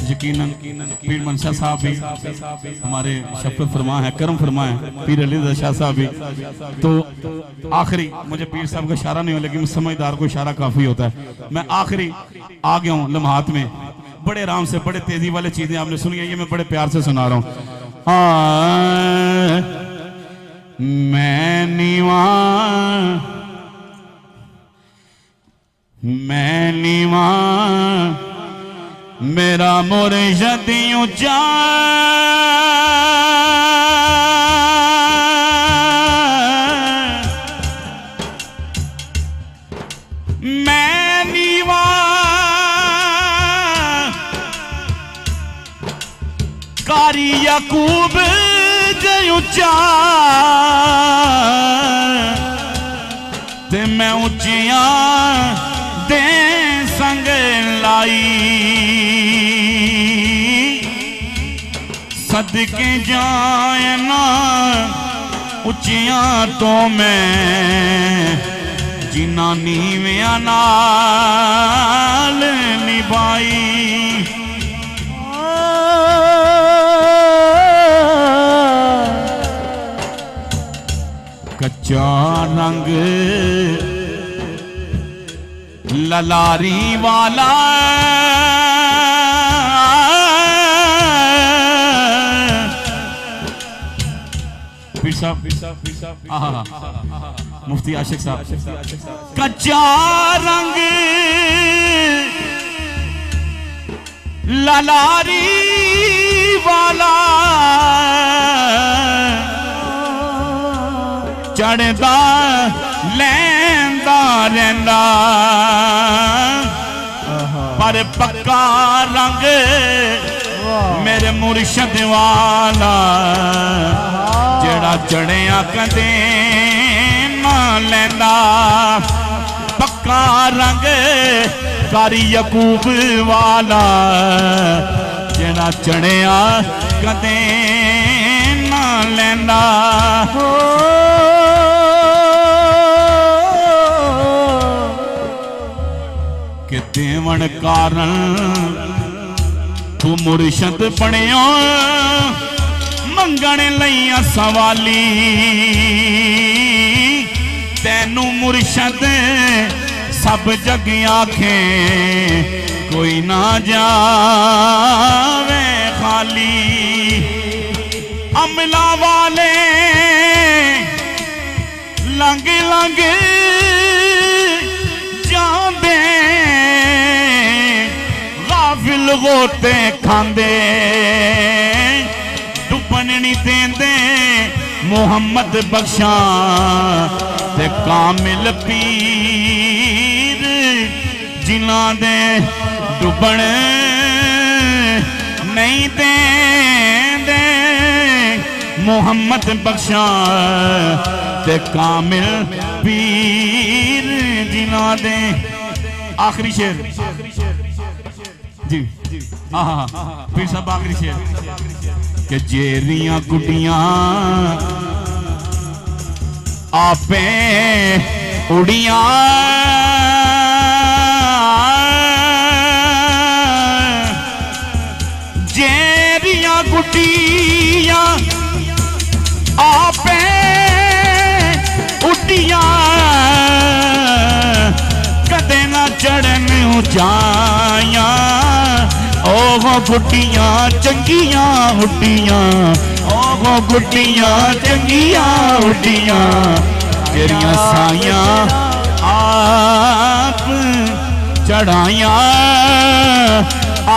यकीनन पीर मनशा साहब भी हमारे शफकत फरमा है, करम फरमा है, पीर अली रज़ा शाह साहब भी। तो आखिरी मुझे पीर साहब का इशारा नहीं हो, लेकिन समझदार को इशारा काफी होता है। मैं आखिरी आ गया हूँ लम्हात में, बड़े आराम से, बड़े तेजी वाले चीजें आपने सुनी है, ये मैं बड़े प्यार से सुना रहा हूँ। मैं नीवा मेरा मुर्शिद ऊंचा, मैं नीवा कारी यकूब ऊंचा, ते मैं ऊंचिया दे संग लाई, सदके जाए ना उचिया तो मैं जिन्ना नीविया नाल निभाई। कच्चा रंग ललारी वाला मुफ्ती आशिक साहब, कच्चा रंग ललारी वाला चढ़दा लैंदा रहंदा, पर पक्का रंग मेरे मुर्शद वाला, जेड़ा चढ़िया कदे ना लैंदा, पक्का रंग कारी यकूब वाला, जेड़ा चढ़िया कदे ना लैंदा। कि देवन कारण तू मुर्शद बनियो, मंगण लईया सवाली, तैनू मुर्शद सब जग आखे, कोई ना जावे खाली। अमला वाले लंग लंग जांदे, गाफिल गोते खांदे, डुबन नहीं देंदे मोहम्मद बख्शा ते कामिल पीर, जिन्हां दे डुबन नहीं देंदे मोहम्मद बख्शा ते कामिल पीर, जिन्हां दे। आखिरी शेर जी, हाँ पीर साहब आखिरी शेर कि जेरियां गुडियां आपे उड़ियां, जेरियां गुडियां आपे उड़ियां, कदे ना चढ़न ऊंचाइयां, ओह गुड्डियां चंगियां उड्डियां, ओह गुड्डियां चंगियां उड्डियां, तेरियां साइयां आप चढ़ाइयां आ